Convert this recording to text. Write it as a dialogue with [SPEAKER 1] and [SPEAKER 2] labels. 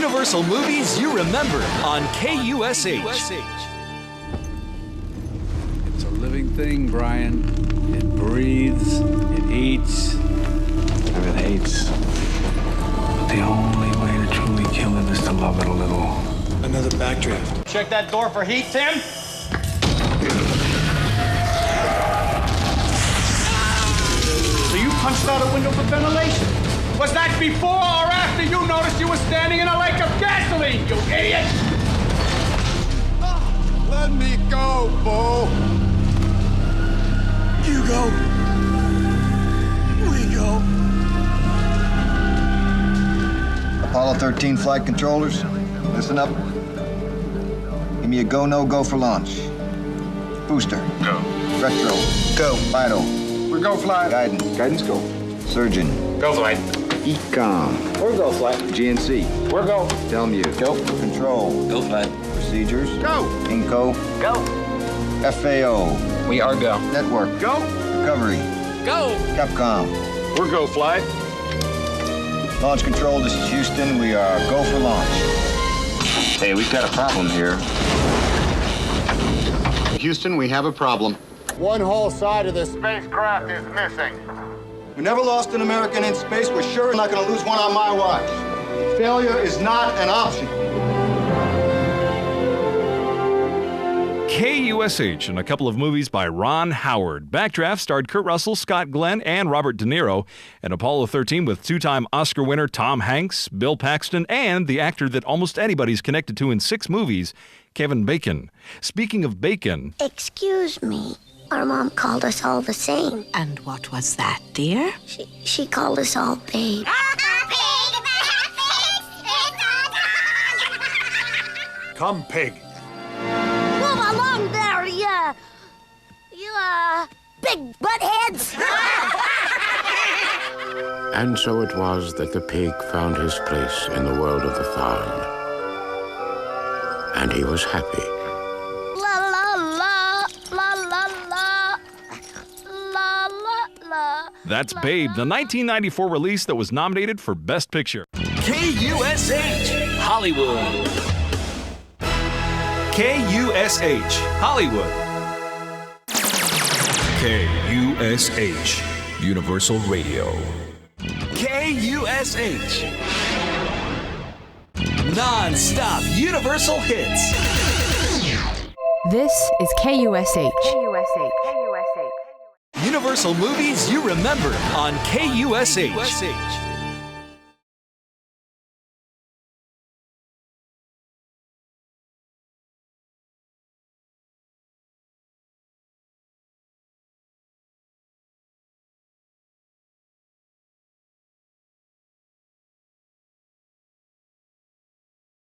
[SPEAKER 1] Universal movies you remember on KUSH.
[SPEAKER 2] It's a living thing, Brian. It breathes, it eats, and it hates. But the only way to truly kill it is to love it a little.
[SPEAKER 3] Another backdraft.
[SPEAKER 4] Check that door for heat, Tim. So you punched out a window for ventilation. Was that before or after you noticed you were standing in a lake of gasoline, you idiot?
[SPEAKER 5] Let me go, Bo.
[SPEAKER 3] You go. We go.
[SPEAKER 6] Apollo 13 flight controllers, listen up. Give me a go, no-go for launch. Booster.
[SPEAKER 5] Go.
[SPEAKER 6] Retro.
[SPEAKER 5] Go.
[SPEAKER 6] Vital.
[SPEAKER 5] We go fly.
[SPEAKER 6] Guidance.
[SPEAKER 5] Guidance, go.
[SPEAKER 6] Surgeon.
[SPEAKER 4] Go flight.
[SPEAKER 6] Ecom.
[SPEAKER 4] We're go flight.
[SPEAKER 6] GNC.
[SPEAKER 4] We're go.
[SPEAKER 6] Telmu.
[SPEAKER 4] Go.
[SPEAKER 6] Control.
[SPEAKER 4] Go flight.
[SPEAKER 6] Procedures.
[SPEAKER 5] Go.
[SPEAKER 6] Inco.
[SPEAKER 4] Go.
[SPEAKER 6] FAO.
[SPEAKER 4] We are go.
[SPEAKER 6] Network.
[SPEAKER 5] Go.
[SPEAKER 6] Recovery.
[SPEAKER 4] Go.
[SPEAKER 6] Capcom.
[SPEAKER 5] We're go flight.
[SPEAKER 6] Launch control, this is Houston. We are go for launch.
[SPEAKER 5] Hey, we've got a problem here. Houston, we have a problem.
[SPEAKER 7] One whole side of this
[SPEAKER 5] Spacecraft is missing.
[SPEAKER 6] We never lost an American in space. We're sure not going to lose one on my watch. Failure is not an option.
[SPEAKER 8] KUSH and a couple of movies by Ron Howard. Backdraft starred Kurt Russell, Scott Glenn, and Robert De Niro. And Apollo 13 with two-time Oscar winner Tom Hanks, Bill Paxton, and the actor that almost anybody's connected to in 6 movies, Kevin Bacon. Speaking of bacon...
[SPEAKER 9] Excuse me. Our mom called us all the same.
[SPEAKER 10] And what was that, dear?
[SPEAKER 9] She called us all babe.
[SPEAKER 3] Come, pig.
[SPEAKER 9] Move along there, you big buttheads.
[SPEAKER 11] And so it was that the pig found his place in the world of the farm. And he was happy.
[SPEAKER 9] La la la, la la la, la la la.
[SPEAKER 8] That's Babe, the 1994 release that was nominated for Best Picture.
[SPEAKER 1] KUSH Hollywood. KUSH Hollywood. KUSH Universal Radio. KUSH Non-stop Universal hits.
[SPEAKER 12] This is KUSH.
[SPEAKER 1] Universal movies you remember on KUSH.